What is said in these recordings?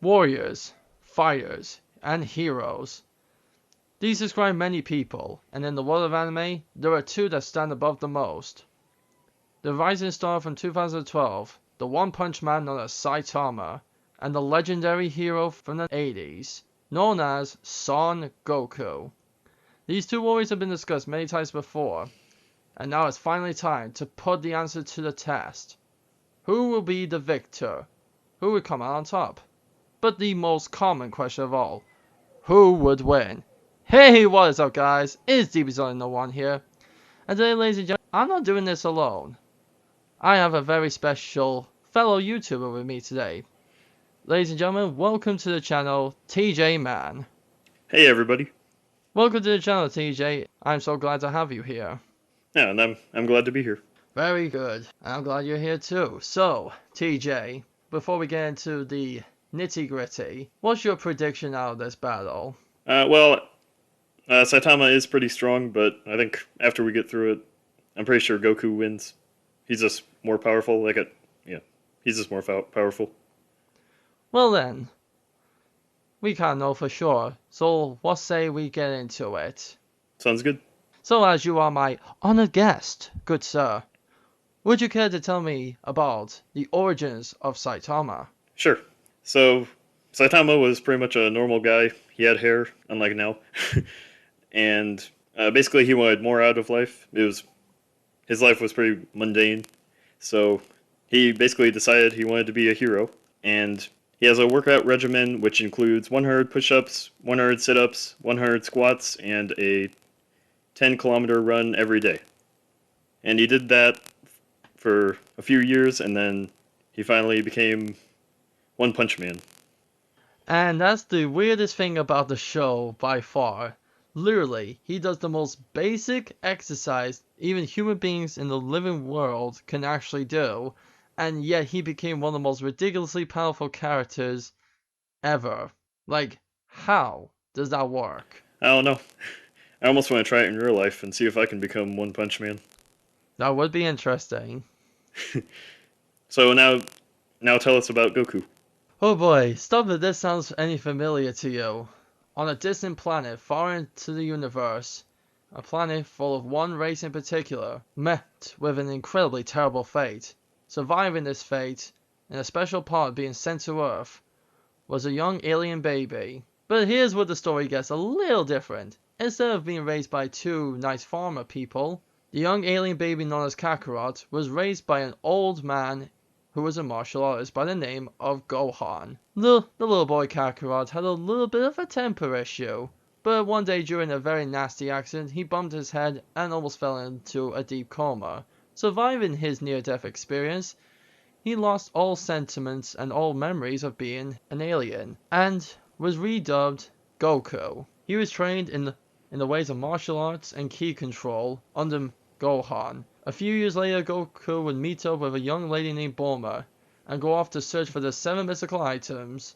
Warriors, fighters, and heroes. These describe many people, and in the world of anime, there are two that stand above the most. The rising star from 2012, the One Punch Man known as Saitama, and the legendary hero from the 80s, known as Son Goku. These two warriors have been discussed many times before, and now it's finally time to put the answer to the test. Who will be the victor? Who would come out on top? But the most common question of all, who would win? Hey, what is up guys? It's DBZONIC here, and today ladies and gentlemen, I'm not doing this alone. I have a very special fellow YouTuber with me today. Ladies and gentlemen, welcome to the channel, TJMan. Hey everybody. Welcome to the channel, TJ. I'm so glad to have you here. Yeah, and I'm glad to be here. Very good. I'm glad you're here too. So, TJ, before we get into the nitty-gritty, what's your prediction out of this battle? Saitama is pretty strong, but I think after we get through it, I'm pretty sure Goku wins. He's just more powerful. He's just more powerful. Well then, we can't know for sure, so what say we get into it? Sounds good. So as you are my honored guest, good sir, would you care to tell me about the origins of Saitama? Sure. So, Saitama was pretty much a normal guy. He had hair, unlike now. And basically he wanted more out of life. His life was pretty mundane. So, he basically decided he wanted to be a hero. And he has a workout regimen which includes 100 push-ups, 100 sit-ups, 100 squats, and a 10-kilometer run every day. And he did that for a few years, and then he finally became One Punch Man. And that's the weirdest thing about the show by far. Literally, he does the most basic exercise even human beings in the living world can actually do, and yet he became one of the most ridiculously powerful characters ever. Like, how does that work? I don't know. I almost want to try it in real life and see if I can become One Punch Man. That would be interesting. So now tell us about Goku. Oh boy, stop if this sounds any familiar to you. On a distant planet far into the universe, a planet full of one race in particular, met with an incredibly terrible fate. Surviving this fate, and a special part being sent to Earth, was a young alien baby. But here's where the story gets a little different. Instead of being raised by two nice farmer people, the young alien baby known as Kakarot was raised by an old man who was a martial artist by the name of Gohan. The little boy Kakarot had a little bit of a temper issue, but one day during a very nasty accident he bumped his head and almost fell into a deep coma. Surviving his near-death experience, he lost all sentiments and all memories of being an alien, and was redubbed Goku. He was trained in the ways of martial arts and ki control under Gohan. A few years later, Goku would meet up with a young lady named Bulma and go off to search for the 7 mystical items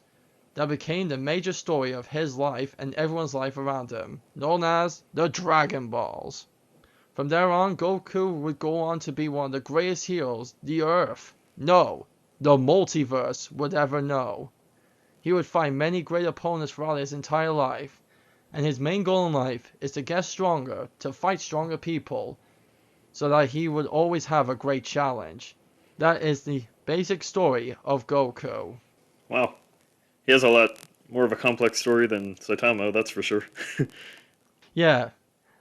that became the major story of his life and everyone's life around him, known as the Dragon Balls. From there on, Goku would go on to be one of the greatest heroes the Earth, no, the multiverse would ever know. He would fight many great opponents throughout his entire life, and his main goal in life is to get stronger, to fight stronger people, so that he would always have a great challenge. That is the basic story of Goku. Wow. He has a lot more of a complex story than Saitama, that's for sure. Yeah,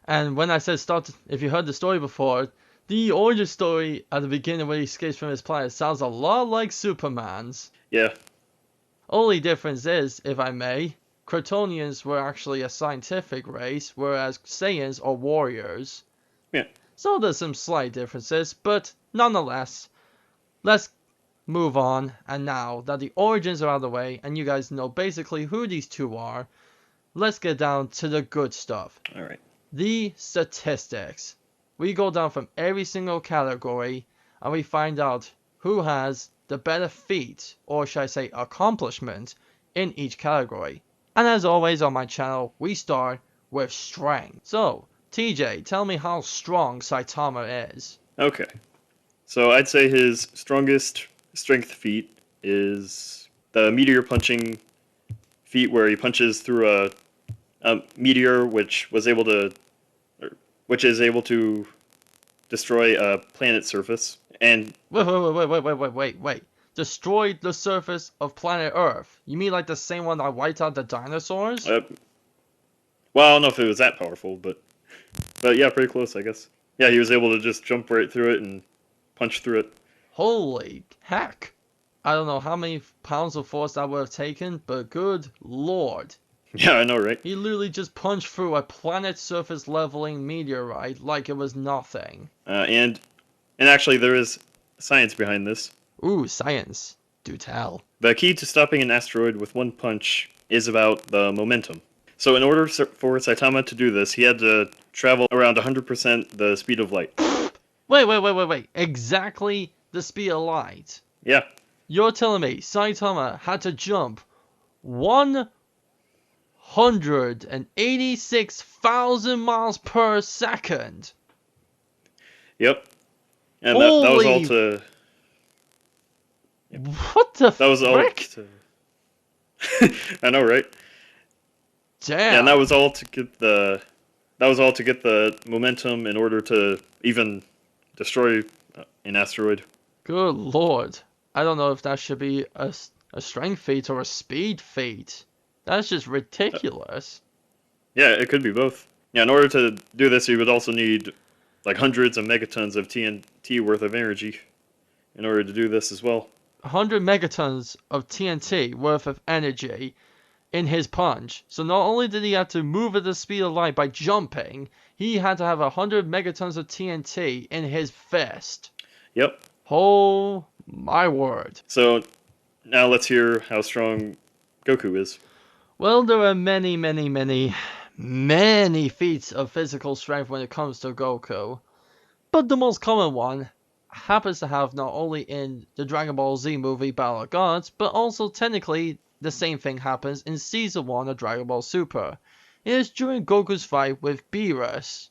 and when I said start, if you heard the story before, the origin story at the beginning where he escapes from his planet sounds a lot like Superman's. Yeah. Only difference is, if I may, Kryptonians were actually a scientific race, whereas Saiyans are warriors. Yeah. So there's some slight differences, but nonetheless, let's move on. And now that the origins are out of the way, and you guys know basically who these two are, let's get down to the good stuff. Alright. The statistics. We go down from every single category, and we find out who has the better feat, or should I say accomplishment, in each category. And as always on my channel, we start with strength. So, TJ, tell me how strong Saitama is. Okay. So I'd say his strongest strength feat is the meteor punching feat where he punches through a meteor, which is able to destroy a planet's surface. And Wait. Destroyed the surface of planet Earth. You mean like the same one that wiped out the dinosaurs? well, I don't know if it was that powerful, but yeah, pretty close, I guess. Yeah, he was able to just jump right through it and punch through it. Holy heck. I don't know how many pounds of force that would have taken, but good lord. Yeah, I know, right? He literally just punched through a planet surface leveling meteorite like it was nothing. And actually, there is science behind this. Ooh, science. Do tell. The key to stopping an asteroid with one punch is about the momentum. So in order for Saitama to do this, he had to travel around 100% the speed of light. Wait. Exactly the speed of light. Yeah. You're telling me Saitama had to jump 186,000 miles per second? Yep. And that was all to... What the That was frick? all to... I know, right? Damn. Yeah, and that was all to get the momentum in order to even destroy an asteroid. Good lord. I don't know if that should be a strength feat or a speed feat. That's just ridiculous. Yeah, it could be both. Yeah, in order to do this, you would also need like hundreds of megatons of TNT worth of energy in order to do this as well. 100 megatons of TNT worth of energy in his punch. So not only did he have to move at the speed of light by jumping, he had to have 100 megatons of TNT in his fist. Yep. Oh my word. So now let's hear how strong Goku is. Well, there are many feats of physical strength when it comes to Goku. But the most common one happens to have not only in the Dragon Ball Z movie Battle of Gods, but also technically the same thing happens in Season 1 of Dragon Ball Super. It is during Goku's fight with Beerus.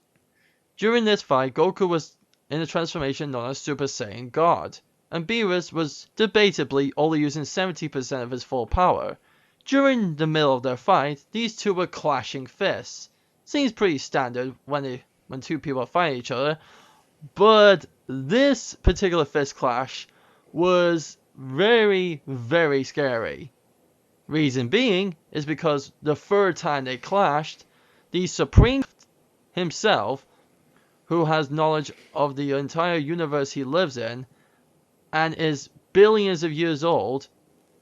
During this fight, Goku was in a transformation known as Super Saiyan God, and Beerus was debatably only using 70% of his full power. During the middle of their fight, these two were clashing fists. Seems pretty standard when two people fight each other, but this particular fist clash was very scary. Reason being is because the third time they clashed, the Supreme himself, who has knowledge of the entire universe he lives in and is billions of years old,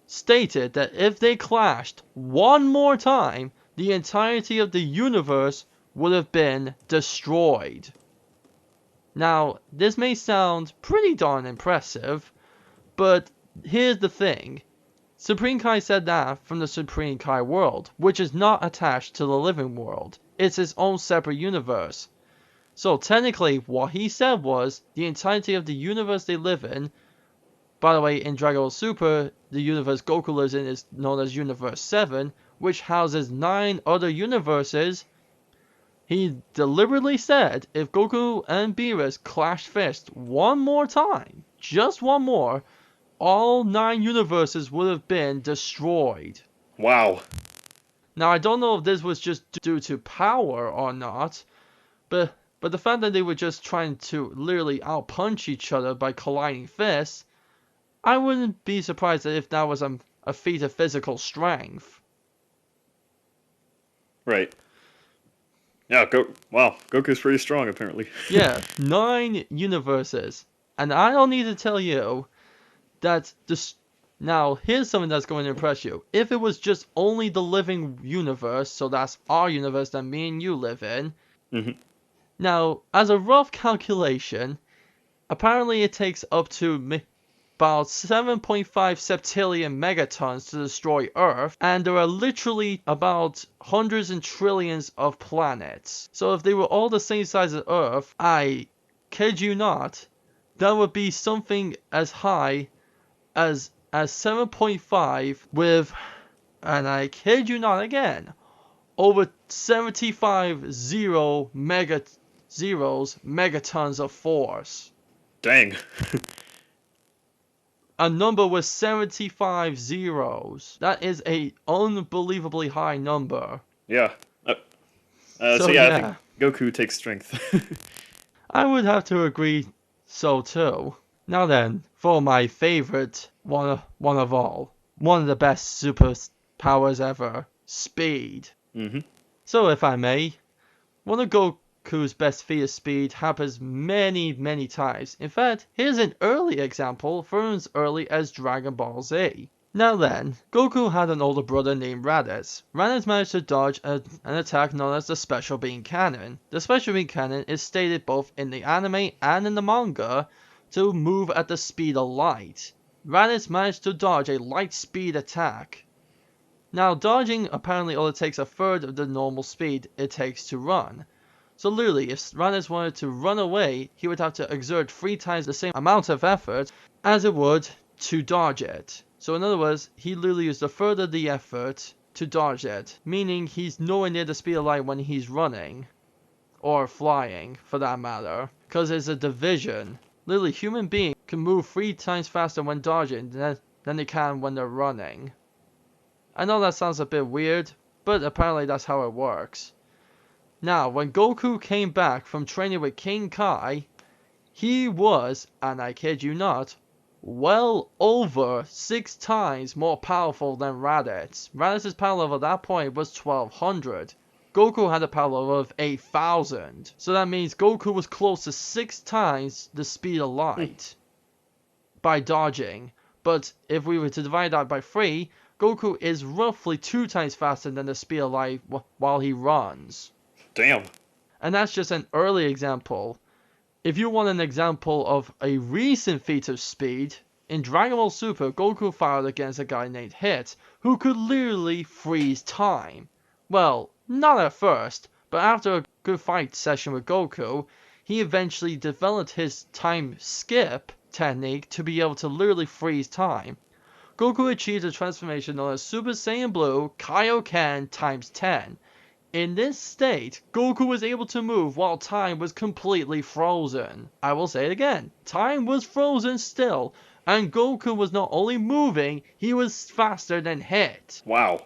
stated that if they clashed one more time, the entirety of the universe would have been destroyed. Now, this may sound pretty darn impressive, but here's the thing. Supreme Kai said that from the Supreme Kai world, which is not attached to the living world. It's its own separate universe. So technically, what he said was, the entirety of the universe they live in, by the way, in Dragon Ball Super, the universe Goku lives in is known as Universe 7, which houses 9 other universes. He deliberately said if Goku and Beerus clashed fists one more time, just one more, all 9 universes would have been destroyed. Wow. Now, I don't know if this was just due to power or not, but the fact that they were just trying to literally outpunch each other by colliding fists, I wouldn't be surprised if that was a feat of physical strength. Right. Yeah, wow, Goku's pretty strong, apparently. Yeah, 9 universes. And I don't need to tell you that this... Now, here's something that's going to impress you. If it was just only the living universe, so that's our universe that me and you live in. Mm-hmm. Now, as a rough calculation, apparently it takes up to about 7.5 septillion megatons to destroy Earth, and there are literally about hundreds and trillions of planets. So if they were all the same size as Earth, I kid you not, that would be something as high as 7.5 with, and I kid you not again, over 75 megatons of force. Dang. a number with 75 zeros. That is a unbelievably high number. Yeah. So So yeah, I think yeah, Goku takes strength. I would have to agree so too. Now then, for my favorite one of all, one of the best superpowers ever, speed. hmm So if I may, one of Goku's best feat of speed happens many times. In fact, here's an early example from as early as Dragon Ball Z. Now then, Goku had an older brother named Raditz. Raditz managed to dodge an attack known as the Special Beam Cannon. The Special Beam Cannon is stated both in the anime and in the manga to move at the speed of light. Raditz managed to dodge a light speed attack. Now, dodging apparently only takes a third of the normal speed it takes to run. So literally, if Raditz wanted to run away, he would have to exert 3 times the same amount of effort as it would to dodge it. So in other words, he literally used a third of the effort to dodge it, meaning he's nowhere near the speed of light when he's running, or flying for that matter, because it's a division. Literally, human beings can move 3 times faster when dodging than they can when they're running. I know that sounds a bit weird, but apparently that's how it works. Now, when Goku came back from training with King Kai, he was, and I kid you not, well over 6 times more powerful than Raditz. Raditz's power level at that point was 1200. Goku had a power level of 8000. So that means Goku was close to 6 times the speed of light by dodging. But if we were to divide that by 3, Goku is roughly 2 times faster than the speed of light while he runs. Damn. And that's just an early example. If you want an example of a recent feat of speed, in Dragon Ball Super, Goku fought against a guy named Hit, who could literally freeze time. Well, not at first, but after a good fight session with Goku, he eventually developed his time skip technique to be able to literally freeze time. Goku achieved a transformation known as Super Saiyan Blue Kaioken times 10. In this state, Goku was able to move while time was completely frozen. I will say it again, time was frozen still, and Goku was not only moving, he was faster than Hit. Wow.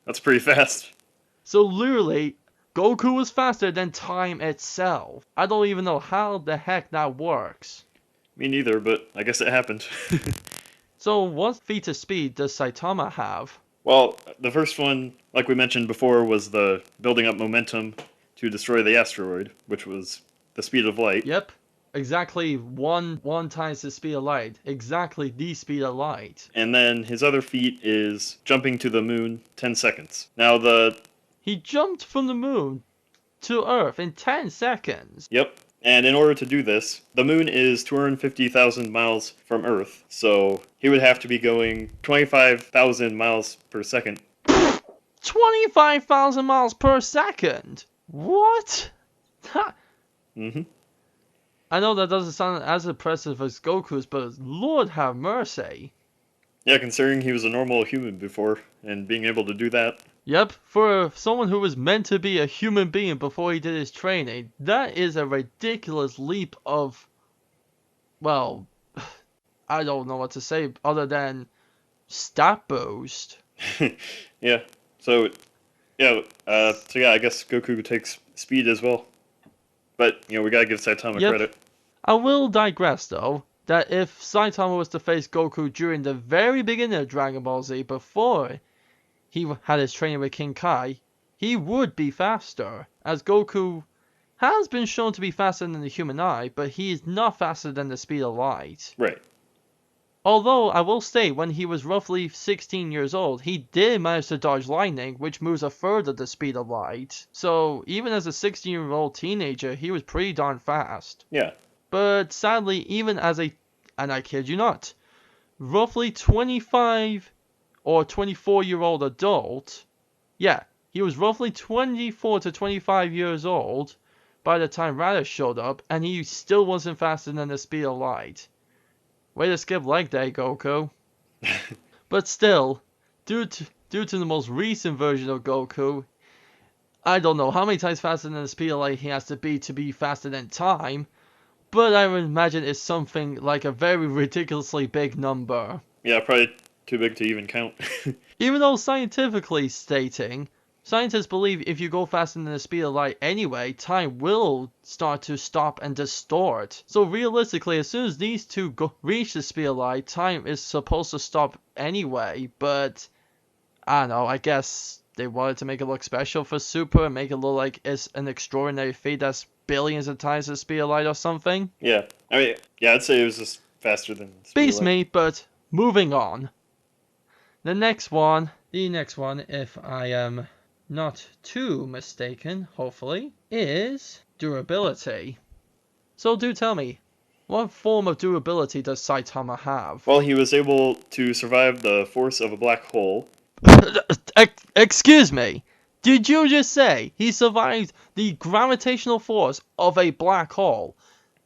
That's pretty fast. So literally, Goku was faster than time itself. I don't even know how the heck that works. Me neither, but I guess it happened. So what feat of speed does Saitama have? Well, the first one, like we mentioned before, was the building up momentum to destroy the asteroid, which was the speed of light. Yep. Exactly one times the speed of light. Exactly the speed of light. And then his other feat is jumping to the moon 10 seconds. Now He jumped from the moon to Earth in 10 seconds. Yep. And in order to do this, the moon is 250,000 miles from Earth, so he would have to be going 25,000 miles per second. 25,000 miles per second? What? Mm-hmm. I know that doesn't sound as impressive as Goku's, but Lord have mercy. Yeah, considering he was a normal human before, and being able to do that. Yep, for someone who was meant to be a human being before he did his training, that is a ridiculous leap of, well, I don't know what to say other than stat boost. Yeah. So yeah, I guess Goku takes speed as well. But, we gotta give Saitama credit. I will digress though, that if Saitama was to face Goku during the very beginning of Dragon Ball Z before he had his training with King Kai, he would be faster, as Goku has been shown to be faster than the human eye, but he is not faster than the speed of light. Right. Although, I will state, when he was roughly 16 years old, he did manage to dodge lightning, which moves a third of the speed of light. So, even as a 16-year-old teenager, he was pretty darn fast. Yeah. But sadly, even as and I kid you not, roughly 25 or 24-year-old adult, yeah, he was roughly 24 to 25 years old by the time Raditz showed up, and he still wasn't faster than the speed of light. Way to skip leg day, Goku. But still, due to the most recent version of Goku, I don't know how many times faster than the speed of light he has to be faster than time, but I would imagine it's something like a very ridiculously big number. Yeah, probably too big to even count. Even though scientifically stating, scientists believe if you go faster than the speed of light anyway, time will start to stop and distort. So realistically, as soon as these two reach the speed of light, time is supposed to stop anyway, but I don't know, I guess they wanted to make it look special for Super and make it look like it's an extraordinary feat that's billions of times the speed of light or something. Yeah, I mean, yeah, I'd say it was just faster than speed of Beats light. me, but moving on. The next one, if I am not too mistaken, hopefully, is durability. So do tell me, what form of durability does Saitama have? Well, he was able to survive the force of a black hole. Excuse me, did you just say he survived the gravitational force of a black hole?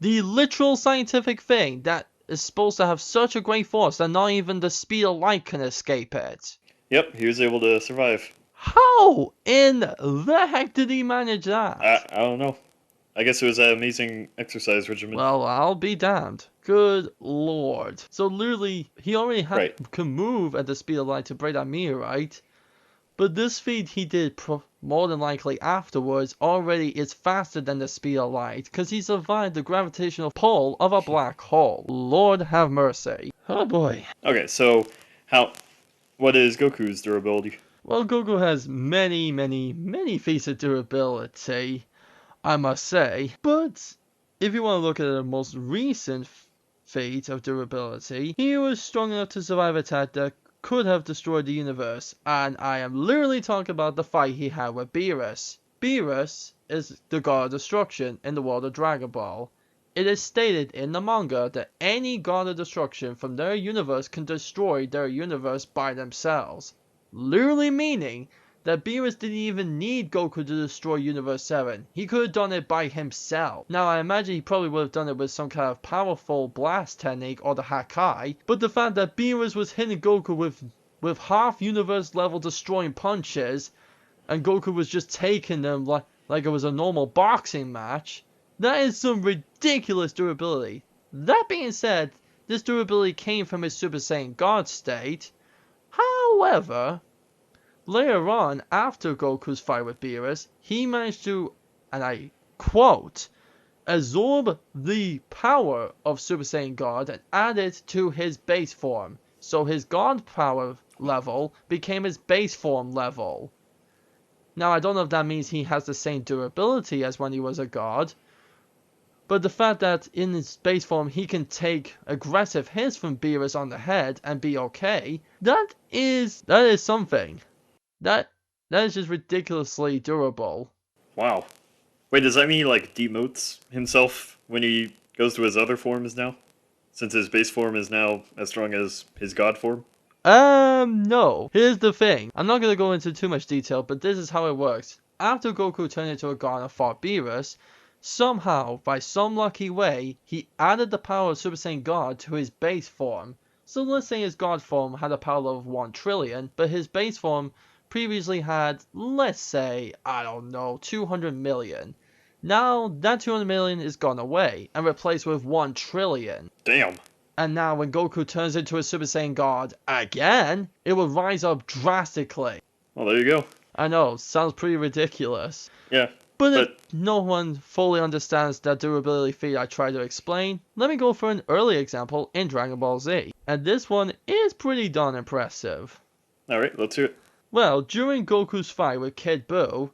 The literal scientific thing that is supposed to have such a great force that not even the speed of light can escape it. Yep, he was able to survive. How in the heck did he manage that? I don't know. I guess it was an amazing exercise regimen. Well, I'll be damned. Good lord. So literally, he already can move at the speed of light to break that meteorite. But this feat he did more than likely afterwards already is faster than the speed of light, because he survived the gravitational pull of a black hole. Lord have mercy. Oh boy. Okay, so what is Goku's durability? Well, Goku has many feats of durability, I must say. But if you want to look at the most recent feat of durability, he was strong enough to survive an attack that could have destroyed the universe, and I am literally talking about the fight he had with Beerus. Beerus is the god of destruction in the world of Dragon Ball. It is stated in the manga that any god of destruction from their universe can destroy their universe by themselves. Literally meaning that Beerus didn't even need Goku to destroy Universe 7. He could have done it by himself. Now, I imagine he probably would have done it with some kind of powerful blast technique or the Hakai, but the fact that Beerus was hitting Goku with half universe level destroying punches, and Goku was just taking them like it was a normal boxing match, that is some ridiculous durability. That being said, this durability came from his Super Saiyan God state. However, later on, after Goku's fight with Beerus, he managed to, and I quote, absorb the power of Super Saiyan God and add it to his base form. So his God power level became his base form level. Now, I don't know if that means he has the same durability as when he was a god, but the fact that in his base form he can take aggressive hits from Beerus on the head and be okay, that is something. That is just ridiculously durable. Wow. Wait, does that mean he like demotes himself when he goes to his other forms now? Since his base form is now as strong as his god form? No. Here's the thing. I'm not gonna go into too much detail, but this is how it works. After Goku turned into a god and fought Beerus, somehow, by some lucky way, he added the power of Super Saiyan God to his base form. So let's say his god form had a power level of 1 trillion, but his base form previously had, let's say, I don't know, 200 million. Now, that 200 million is gone away and replaced with 1 trillion. Damn. And now when Goku turns into a Super Saiyan God again, it will rise up drastically. Well, there you go. I know, sounds pretty ridiculous. Yeah. But if no one fully understands that durability feat I try to explain, let me go for an early example in Dragon Ball Z. And this one is pretty darn impressive. Alright, let's hear it. Well, during Goku's fight with Kid Buu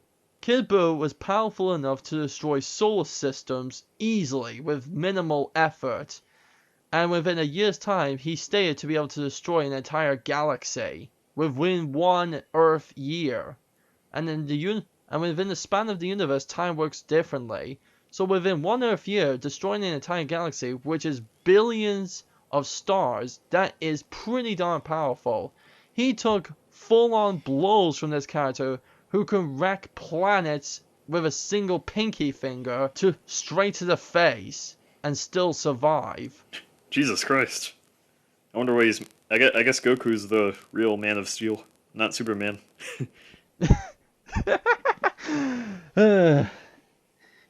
was powerful enough to destroy solar systems easily with minimal effort. And within a year's time, he stated to be able to destroy an entire galaxy within 1 Earth year. And within the span of the universe, time works differently. So within 1 Earth year, destroying an entire galaxy, which is billions of stars, that is pretty darn powerful. He took full-on blows from this character who can wreck planets with a single pinky finger straight to the face and still survive. Jesus Christ. I wonder why he's... I guess Goku's the real Man of Steel, not Superman.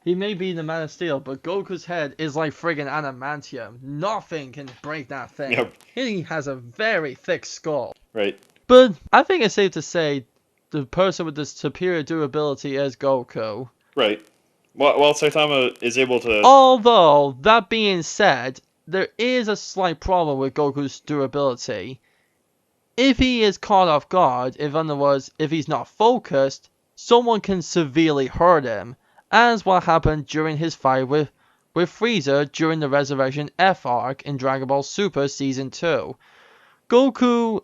He may be the Man of Steel, but Goku's head is like friggin' adamantium. Nothing can break that thing. Yep. He has a very thick skull. Right. But I think it's safe to say the person with the superior durability is Goku. Right. While Saitama is able to. Although, that being said, there is a slight problem with Goku's durability. If he is caught off guard, in other words, if he's not focused, someone can severely hurt him, as what happened during his fight with Frieza during the Resurrection F arc in Dragon Ball Super Season 2. Goku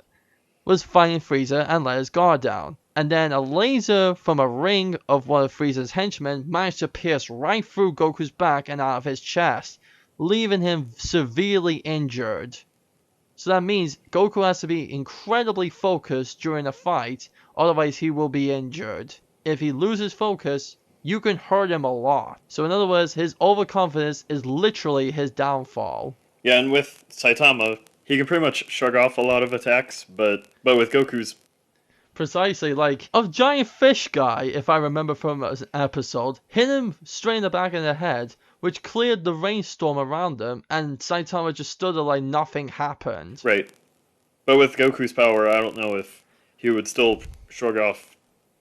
was fighting Frieza and let his guard down, and then a laser from a ring of one of Frieza's henchmen managed to pierce right through Goku's back and out of his chest, leaving him severely injured. So that means Goku has to be incredibly focused during a fight, otherwise he will be injured. If he loses focus, you can hurt him a lot. So in other words, his overconfidence is literally his downfall. Yeah, and with Saitama, he can pretty much shrug off a lot of attacks, but with Goku's. Precisely, like a giant fish guy, if I remember from an episode, hit him straight in the back of the head, which cleared the rainstorm around him, and Saitama just stood there like nothing happened. Right. But with Goku's power, I don't know if he would still shrug off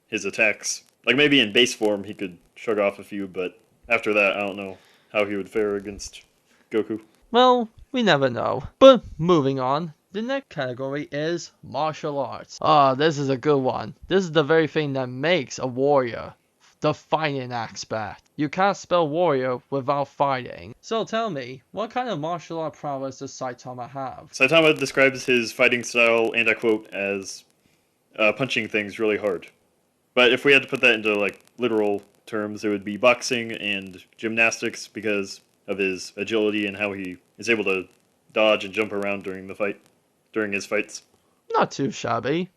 his attacks. Like maybe in base form he could shrug off a few, but after that I don't know how he would fare against Goku. Well, we never know. But moving on, the next category is martial arts. This is a good one. This is the very thing that makes a warrior. The fighting aspect. You can't spell warrior without fighting. So tell me, what kind of martial art prowess does Saitama have? Saitama describes his fighting style, and I quote, as punching things really hard. But if we had to put that into like literal terms, it would be boxing and gymnastics because of his agility and how he is able to dodge and jump around during his fights. Not too shabby.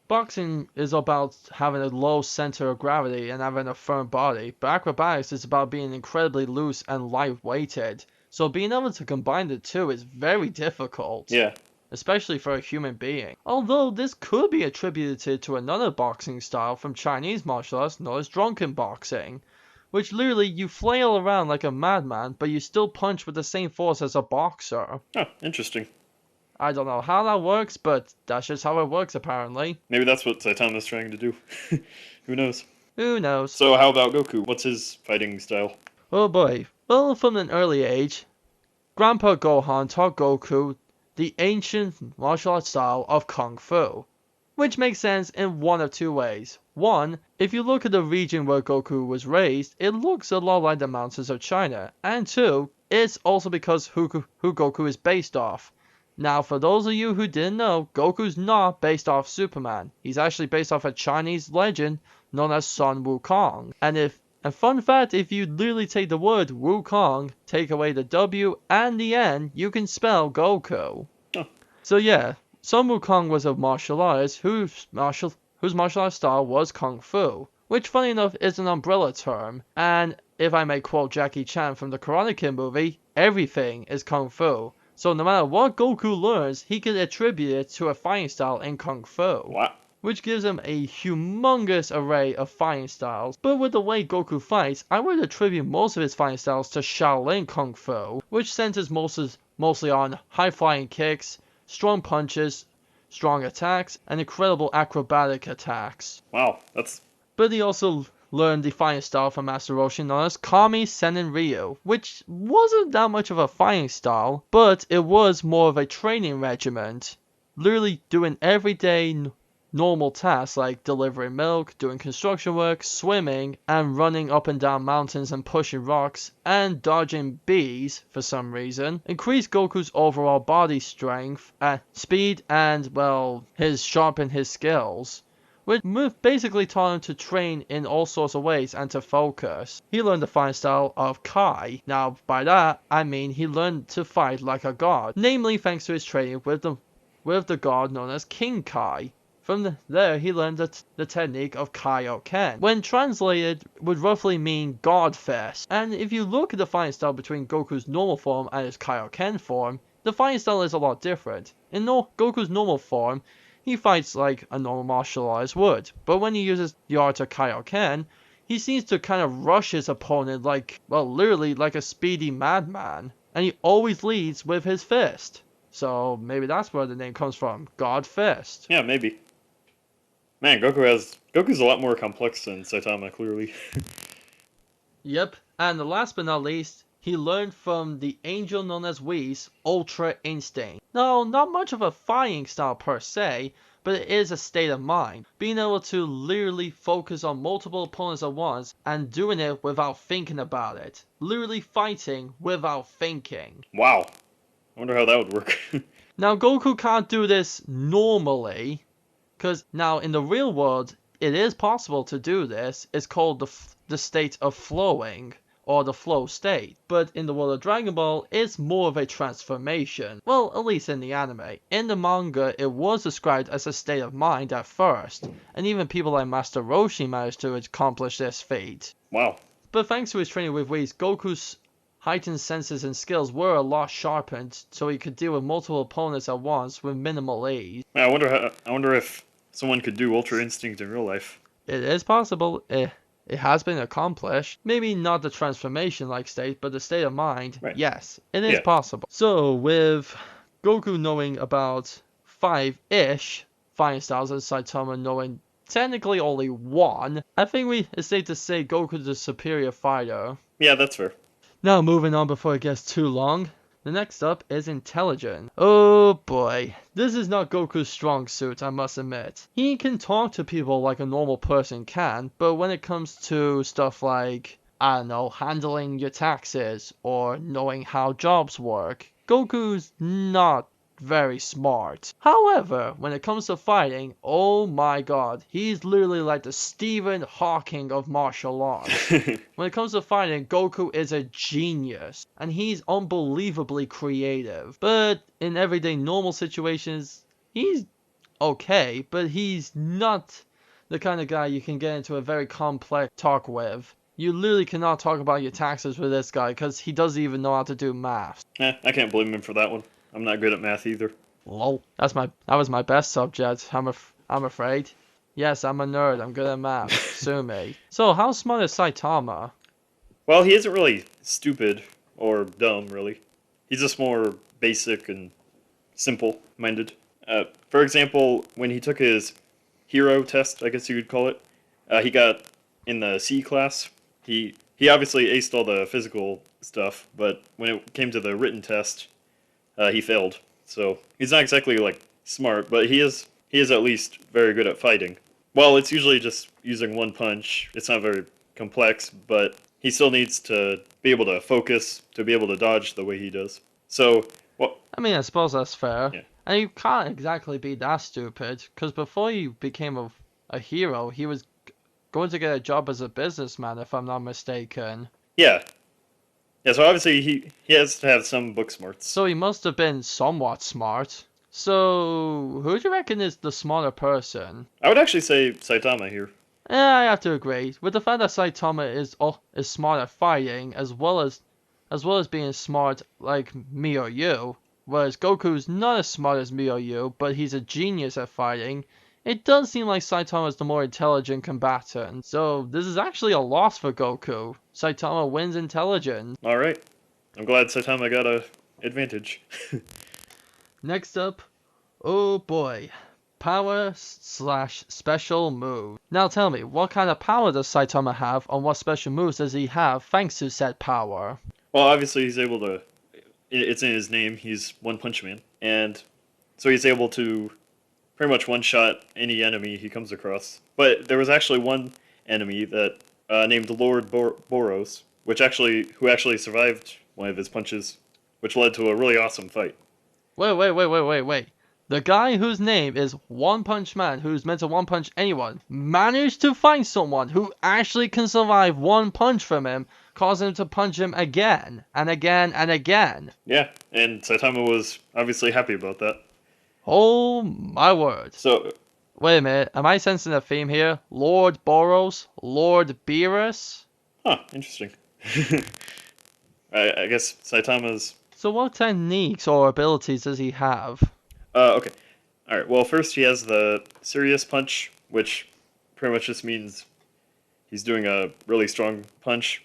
Boxing is about having a low center of gravity and having a firm body, but acrobatics is about being incredibly loose and light-weighted. So being able to combine the two is very difficult. Yeah. Especially for a human being. Although this could be attributed to another boxing style from Chinese martial arts known as drunken boxing, which literally you flail around like a madman, but you still punch with the same force as a boxer. Oh, interesting. I don't know how that works, but that's just how it works apparently. Maybe that's what Saitama's trying to do. Who knows? Who knows? So how about Goku? What's his fighting style? Oh boy. Well, from an early age, Grandpa Gohan taught Goku the ancient martial arts style of Kung Fu, which makes sense in one of two ways. One, if you look at the region where Goku was raised, it looks a lot like the mountains of China. And two, it's also because who Goku is based off. Now, for those of you who didn't know, Goku's not based off Superman. He's actually based off a Chinese legend known as Sun Wukong. And fun fact, if you literally take the word Wukong, take away the W and the N, you can spell Goku. Oh. So yeah, Sun Wukong was a martial artist whose martial arts style was Kung Fu, which funny enough is an umbrella term. And if I may quote Jackie Chan from the Karate Kid movie, everything is Kung Fu. So no matter what Goku learns, he can attribute it to a fighting style in Kung Fu. Wow. Which gives him a humongous array of fighting styles. But with the way Goku fights, I would attribute most of his fighting styles to Shaolin Kung Fu, which centers mostly on high-flying kicks, strong punches, strong attacks, and incredible acrobatic attacks. Wow, But he also learned the fighting style from Master Roshi known as Kami Senin Ryu, which wasn't that much of a fighting style, but it was more of a training regiment, literally doing everyday normal tasks like delivering milk, doing construction work, swimming, and running up and down mountains and pushing rocks, and dodging bees for some reason, increased Goku's overall body strength, speed, and, well, sharpen his skills. Which basically taught him to train in all sorts of ways and to focus. He learned the fighting style of Kai. Now, by that, I mean he learned to fight like a god, namely thanks to his training with the god known as King Kai. From there, he learned the technique of Kaioken, when translated would roughly mean God Fist. And if you look at the fighting style between Goku's normal form and his Kaioken form, the fighting style is a lot different. In Goku's normal form, he fights like a normal martial artist would, but when he uses the art of Kaioken, he seems to kind of rush his opponent like, well, literally like a speedy madman. And he always leads with his fist. So maybe that's where the name comes from. God Fist. Yeah, maybe. Man, Goku's a lot more complex than Saitama, clearly. Yep. And last but not least, he learned from the angel known as Whis Ultra Instinct. No, not much of a fighting style per se, but it is a state of mind. Being able to literally focus on multiple opponents at once and doing it without thinking about it. Literally fighting without thinking. Wow. I wonder how that would work. Now Goku can't do this normally, because now in the real world, it is possible to do this. It's called the state of flowing, or the flow state. But in the world of Dragon Ball, it's more of a transformation. Well, at least in the anime. In the manga, it was described as a state of mind at first, and even people like Master Roshi managed to accomplish this feat. Wow. But thanks to his training with Whis, Goku's heightened senses and skills were a lot sharpened, so he could deal with multiple opponents at once with minimal ease. I wonder if someone could do Ultra Instinct in real life. It is possible. It has been accomplished. Maybe not the transformation-like state, but the state of mind. Right. Yes, it is possible. So with Goku knowing about 5-ish fighting styles and Saitama knowing technically only 1, I think it's safe to say Goku's the superior fighter. Yeah, that's fair. Now moving on before it gets too long. The next up is intelligent. Oh boy, this is not Goku's strong suit, I must admit. He can talk to people like a normal person can, but when it comes to stuff like, I don't know, handling your taxes or knowing how jobs work, Goku's not very smart. However, when it comes to fighting, oh my god, he's literally like the Stephen Hawking of martial arts. When it comes to fighting, Goku is a genius, and he's unbelievably creative. But in everyday normal situations, he's okay, but he's not the kind of guy you can get into a very complex talk with. You literally cannot talk about your taxes with this guy, because he doesn't even know how to do math. I can't blame him for that one. I'm not good at math either. Lol. That was my best subject, I'm afraid. Yes, I'm a nerd, I'm good at math. Sue me. So, how smart is Saitama? Well, he isn't really stupid or dumb, really. He's just more basic and simple-minded. For example, when he took his hero test, I guess you could call it, he got in the C class. He obviously aced all the physical stuff, but when it came to the written test, he failed. So he's not exactly like smart, but he is at least very good at fighting. Well, it's usually just using one punch. It's not very complex, but he still needs to be able to focus, to be able to dodge the way he does. So, well, I mean, I suppose that's fair. Yeah. And you can't exactly be that stupid, because before he became a hero, he was going to get a job as a businessman, if I'm not mistaken. yeah. Yeah, so obviously he has to have some book smarts. So he must have been somewhat smart. So, who do you reckon is the smarter person? I would actually say Saitama here. I have to agree. With the fact that Saitama is smart at fighting, as well as being smart like me or you, whereas Goku's not as smart as me or you, but he's a genius at fighting, it does seem like Saitama is the more intelligent combatant. So this is actually a loss for Goku. Saitama wins intelligence. Alright. I'm glad Saitama got a advantage. Next up, oh boy, power/special move. Now tell me, what kind of power does Saitama have, and what special moves does he have thanks to said power? Well, obviously he's able to, it's in his name, he's One Punch Man. And so he's able to pretty much one-shot any enemy he comes across. But there was actually one enemy that named Lord Boros, who actually survived one of his punches, which led to a really awesome fight. Wait. The guy whose name is One Punch Man, who's meant to one punch anyone, managed to find someone who actually can survive one punch from him, causing him to punch him again, and again, and again. Yeah, and Saitama was obviously happy about that. Oh my word. So, Wait a minute, am I sensing a theme here? Lord Boros? Lord Beerus? interesting. I guess Saitama's... So what techniques or abilities does he have? Okay. Alright, well, first he has the Serious Punch, which pretty much just means he's doing a really strong punch.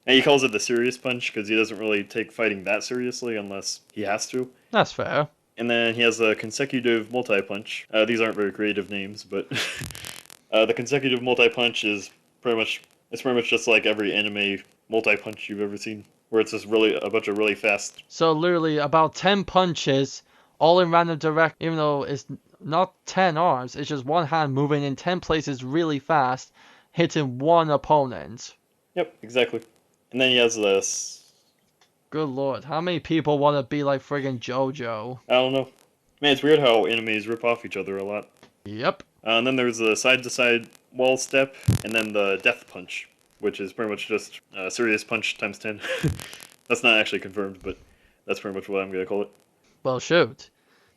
And he calls it the serious punch because he doesn't really take fighting that seriously unless he has to. That's fair. And then he has a consecutive multi-punch. These aren't very creative names, but the consecutive multi-punch is it's pretty much just like every anime multi-punch you've ever seen, where it's just really a bunch of really fast. So literally about 10 punches, all in random direct, even though it's not 10 arms, it's just one hand moving in 10 places really fast, hitting one opponent. Yep, exactly. And then he has this. Good lord, how many people want to be like friggin' JoJo? I don't know. Man, it's weird how animes rip off each other a lot. Yep. And then there's the side-to-side wall step, and then the death punch, which is pretty much just serious punch times 10. That's not actually confirmed, but that's pretty much what I'm going to call it. Well, shoot.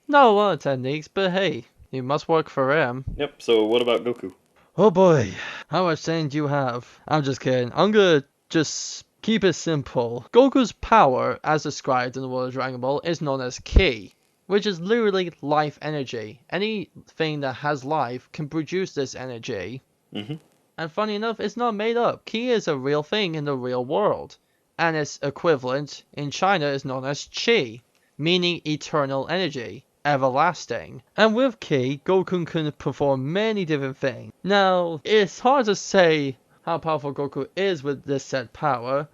Not a lot of techniques, but hey, it must work for him. Yep, so what about Goku? Oh boy, how much saying do you have? I'm just kidding. I'm gonna just keep it simple. Goku's power, as described in the world of Dragon Ball, is known as Ki, which is literally life energy. Anything that has life can produce this energy. Mm-hmm. And funny enough, it's not made up. Ki is a real thing in the real world. And its equivalent in China is known as Chi, meaning eternal energy, everlasting. And with Ki, Goku can perform many different things. Now, it's hard to say how powerful Goku is with this set power,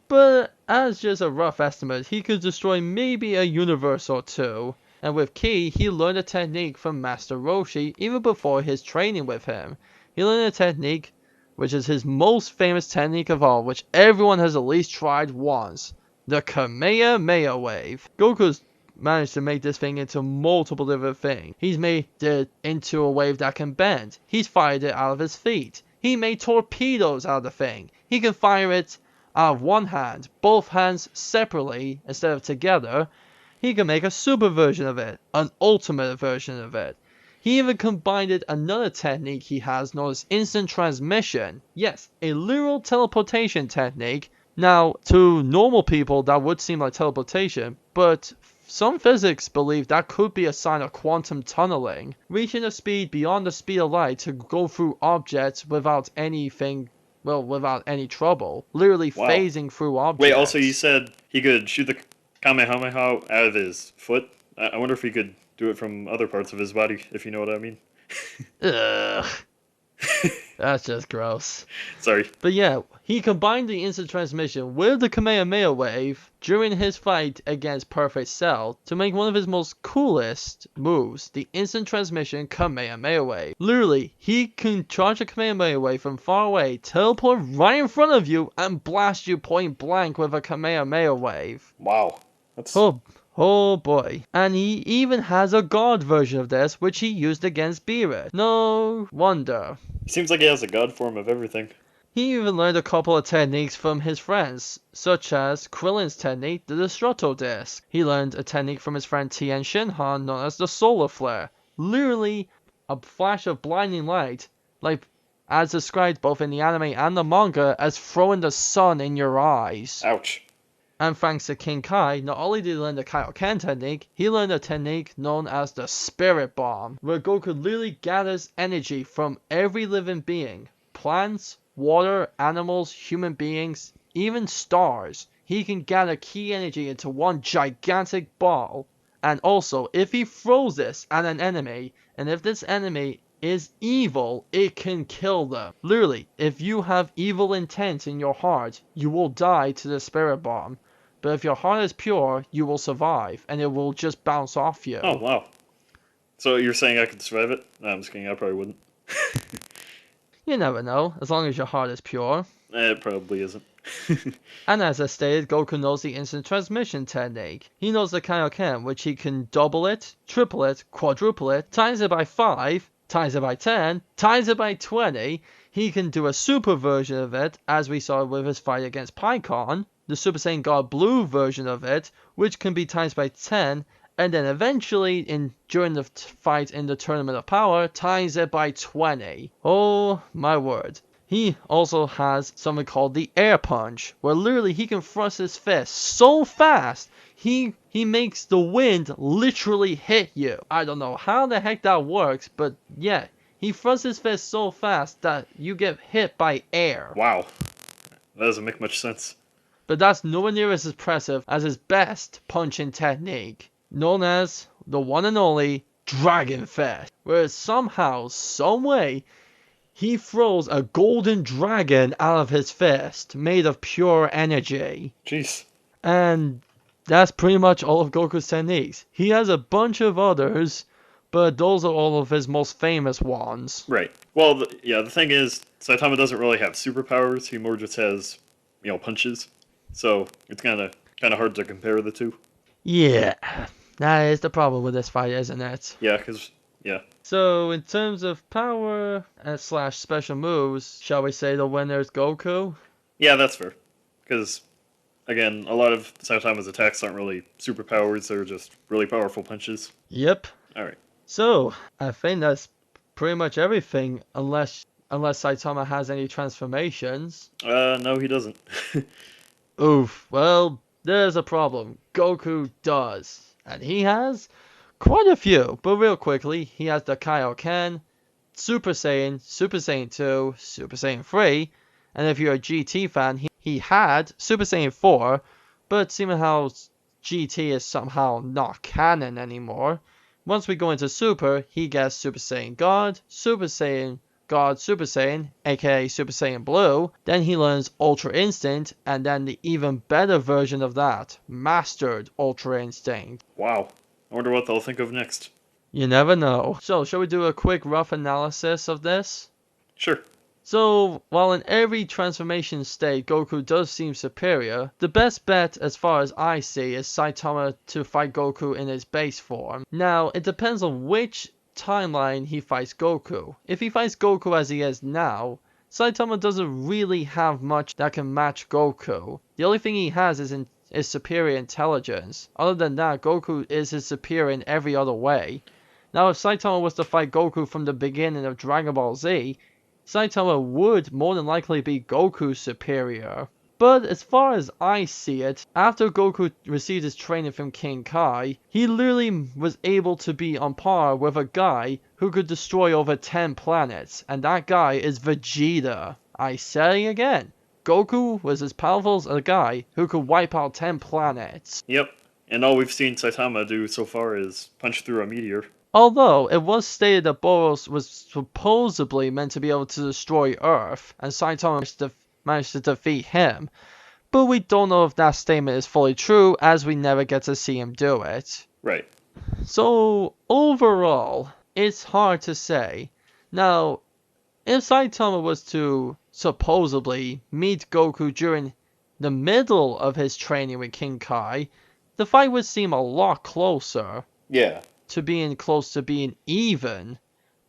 but as just a rough estimate, he could destroy maybe a universe or two. And with Ki, he learned a technique from Master Roshi even before his training with him. He learned a technique which is his most famous technique of all, which everyone has at least tried once. The Kamehameha Wave. Goku's managed to make this thing into multiple different things. He's made it into a wave that can bend. He's fired it out of his feet. He made torpedoes out of the thing. He can fire it out of one hand, both hands separately instead of together. He can make a super version of it, an ultimate version of it. He even combined another technique he has known as instant transmission. Yes, a literal teleportation technique. Now, to normal people that would seem like teleportation, but some physics believe that could be a sign of quantum tunneling, reaching a speed beyond the speed of light to go through objects without any trouble. Literally phasing through objects. Wait, also you said he could shoot the Kamehameha out of his foot? I wonder if he could do it from other parts of his body, if you know what I mean. Ugh. That's just gross. Sorry. But yeah, he combined the instant transmission with the Kamehameha Wave during his fight against Perfect Cell to make one of his most coolest moves, the instant transmission Kamehameha Wave. Literally, he can charge a Kamehameha Wave from far away, teleport right in front of you, and blast you point blank with a Kamehameha Wave. Wow. That's... Oh boy. And he even has a god version of this, which he used against Beerus. No wonder. Seems like he has a god form of everything. He even learned a couple of techniques from his friends, such as Krillin's technique, the Destructo Disc. He learned a technique from his friend Tien Shinhan known as the Solar Flare. Literally, a flash of blinding light, like as described both in the anime and the manga, as throwing the sun in your eyes. Ouch. And thanks to King Kai, not only did he learn the Kaioken technique, he learned a technique known as the Spirit Bomb, where Goku literally gathers energy from every living being. Plants, water, animals, human beings, even stars. He can gather key energy into one gigantic ball. And also, if he throws this at an enemy, and if this enemy is evil, it can kill them. Literally, if you have evil intent in your heart, you will die to the Spirit Bomb. But if your heart is pure, you will survive, and it will just bounce off you. Oh, wow. So you're saying I could survive it? No, I'm just kidding, I probably wouldn't. You never know, as long as your heart is pure. It probably isn't. And as I stated, Goku knows the instant transmission technique. He knows the Kaioken, which he can double it, triple it, quadruple it, times it by 5, times it by 10, times it by 20. He can do a super version of it, as we saw with his fight against Pikkon. The Super Saiyan God Blue version of it, which can be times by 10, and then eventually, during the fight in the Tournament of Power, times it by 20. Oh my word. He also has something called the Air Punch, where literally he can thrust his fist so fast, he makes the wind literally hit you. I don't know how the heck that works, but yeah, He thrusts his fist so fast that you get hit by air. Wow. That doesn't make much sense. But that's nowhere near as impressive as his best punching technique, known as the one and only Dragon Fist, where somehow, someway, he throws a golden dragon out of his fist, made of pure energy. Jeez. And that's pretty much all of Goku's techniques. He has a bunch of others, but those are all of his most famous ones. Right. Well, the thing is, Saitama doesn't really have superpowers. He more just has, punches. So it's kind of hard to compare the two. Yeah, that is the problem with this fight, isn't it? Yeah, because, yeah. So, in terms of power / special moves, shall we say the winner is Goku? Yeah, that's fair. Because, again, a lot of Saitama's attacks aren't really superpowers. They're just really powerful punches. Yep. Alright. So, I think that's pretty much everything, unless Saitama has any transformations. No, he doesn't. Oof, well, there's a problem. Goku does. And he has quite a few. But real quickly, he has the Kaioken, Super Saiyan, Super Saiyan 2, Super Saiyan 3. And if you're a GT fan, he had Super Saiyan 4. But seeing how GT is somehow not canon anymore, once we go into Super, he gets Super Saiyan God, Super Saiyan God Super Saiyan, aka Super Saiyan Blue. Then he learns Ultra Instinct, and then the even better version of that, Mastered Ultra Instinct. Wow. I wonder what they'll think of next. You never know. So, shall we do a quick rough analysis of this? Sure. So, while in every transformation state Goku does seem superior, the best bet as far as I see is Saitama to fight Goku in his base form. Now, it depends on which timeline he fights Goku. If he fights Goku as he is now, Saitama doesn't really have much that can match Goku. The only thing he has is superior intelligence. Other than that, Goku is his superior in every other way. Now, if Saitama was to fight Goku from the beginning of Dragon Ball Z, Saitama would more than likely be Goku's superior. But as far as I see it, after Goku received his training from King Kai, he literally was able to be on par with a guy who could destroy over 10 planets, and that guy is Vegeta. I say again, Goku was as powerful as a guy who could wipe out 10 planets. Yep. And all we've seen Saitama do so far is punch through a meteor. Although, it was stated that Boros was supposedly meant to be able to destroy Earth, and Saitama managed to defeat him. But we don't know if that statement is fully true, as we never get to see him do it. Right. So, overall, it's hard to say. Now, if Saitama was to supposedly meet Goku during the middle of his training with King Kai, the fight would seem a lot closer. Yeah. To being close to being even.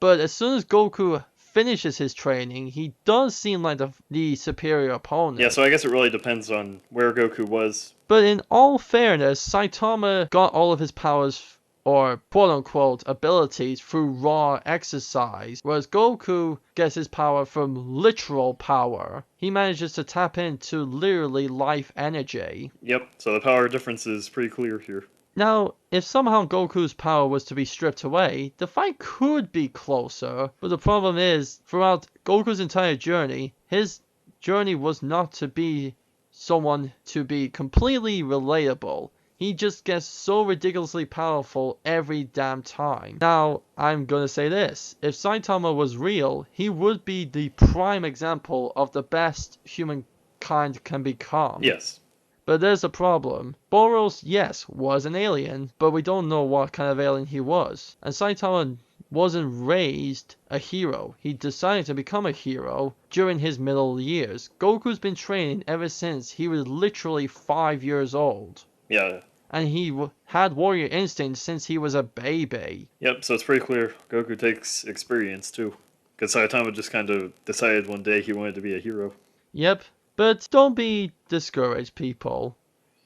But as soon as Goku finishes his training, he does seem like the superior opponent. Yeah, so I guess it really depends on where Goku was. But in all fairness, Saitama got all of his powers, or quote-unquote abilities, through raw exercise, whereas Goku gets his power from literal power. He manages to tap into literally life energy. Yep, so the power difference is pretty clear here. Now, if somehow Goku's power was to be stripped away, the fight could be closer, but the problem is, throughout Goku's entire journey, his journey was not to be someone to be completely relatable. He just gets so ridiculously powerful every damn time. Now, I'm gonna say this, if Saitama was real, he would be the prime example of the best humankind can become. Yes. But there's a problem. Boros, yes, was an alien, but we don't know what kind of alien he was. And Saitama wasn't raised a hero. He decided to become a hero during his middle years. Goku's been training ever since he was literally 5 years old. Yeah. And he had warrior instinct since he was a baby. Yep, so it's pretty clear Goku takes experience too. Because Saitama just kind of decided one day he wanted to be a hero. Yep. But don't be discouraged, people.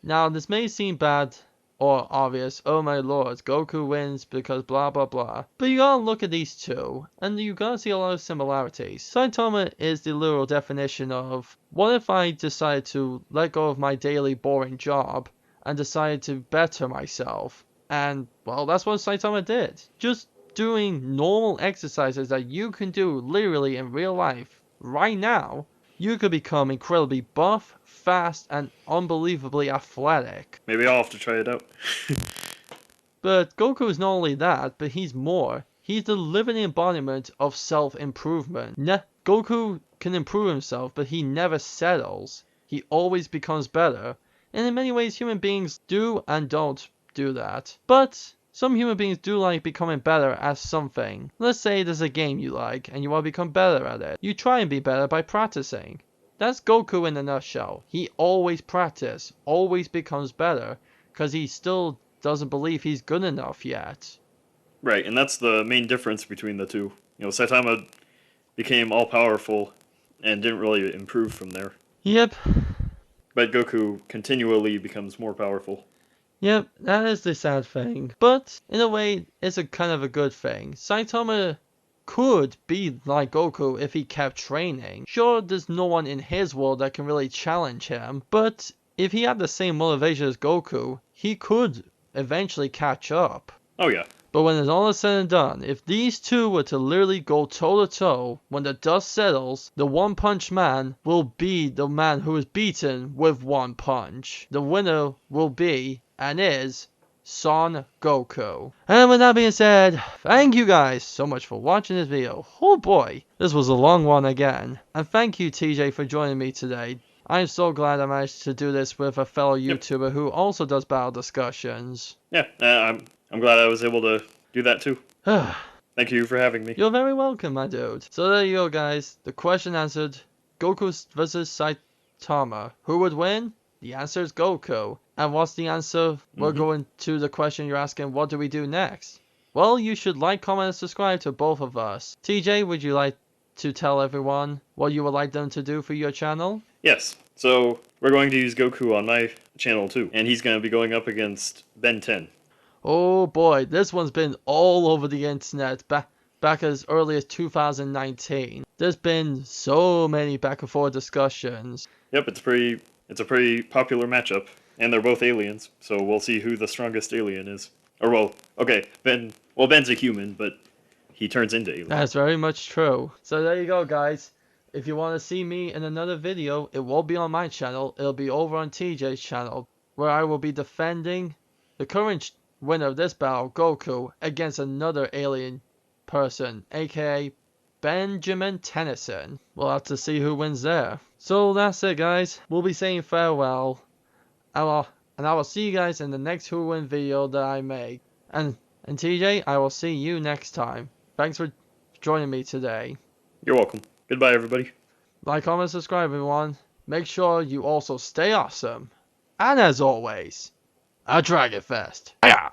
Now, this may seem bad or obvious. Oh my lord, Goku wins because blah blah blah. But you gotta look at these two, and you gotta see a lot of similarities. Saitama is the literal definition of, what if I decided to let go of my daily boring job and decided to better myself? And, well, that's what Saitama did. Just doing normal exercises that you can do literally in real life right now, you could become incredibly buff, fast, and unbelievably athletic. Maybe I'll have to try it out. But Goku is not only that, but he's more. He's the living embodiment of self-improvement. Goku can improve himself, but he never settles. He always becomes better. And in many ways, human beings do and don't do that. But some human beings do like becoming better at something. Let's say there's a game you like, and you want to become better at it. You try and be better by practicing. That's Goku in a nutshell. He always practices, always becomes better, because he still doesn't believe he's good enough yet. Right, and that's the main difference between the two. You know, Saitama became all-powerful and didn't really improve from there. Yep. But Goku continually becomes more powerful. Yep, that is the sad thing. But, in a way, it's a kind of a good thing. Saitama could be like Goku if he kept training. Sure, there's no one in his world that can really challenge him, but if he had the same motivation as Goku, he could eventually catch up. Oh yeah. But when it's all said and done, if these two were to literally go toe to toe, when the dust settles, the One Punch Man will be the man who is beaten with one punch. The winner will be, and is, Son Goku. And with that being said, thank you guys so much for watching this video. Oh boy, this was a long one again. And thank you TJ for joining me today. I'm so glad I managed to do this with a fellow YouTuber who also does battle discussions. Yeah, I'm glad I was able to do that too. Thank you for having me. You're very welcome, my dude. So there you go, guys. The question answered. Goku versus Saitama. Who would win? The answer is Goku. And what's the answer? We're going to the question you're asking, what do we do next? Well, you should like, comment, and subscribe to both of us. TJ, would you like to tell everyone what you would like them to do for your channel? Yes. So, we're going to use Goku on my channel too. And he's going to be going up against Ben 10. Oh boy, this one's been all over the internet back as early as 2019. There's been so many back and forth discussions. Yep, it's a pretty popular matchup, and they're both aliens, so we'll see who the strongest alien is. Or well, okay, Ben's a human, but he turns into alien. That's very much true. So there you go, guys. If you want to see me in another video, it won't be on my channel. It'll be over on TJ's channel, where I will be defending the current winner of this battle, Goku, against another alien person, aka Benjamin Tennyson. We'll have to see who wins there. So that's it, guys. We'll be saying farewell. And I will see you guys in the next Who Would Win video that I make. And TJ, I will see you next time. Thanks for joining me today. You're welcome. Goodbye, everybody. Like, comment, subscribe, everyone. Make sure you also stay awesome. And as always, a Dragon Fest. Yeah.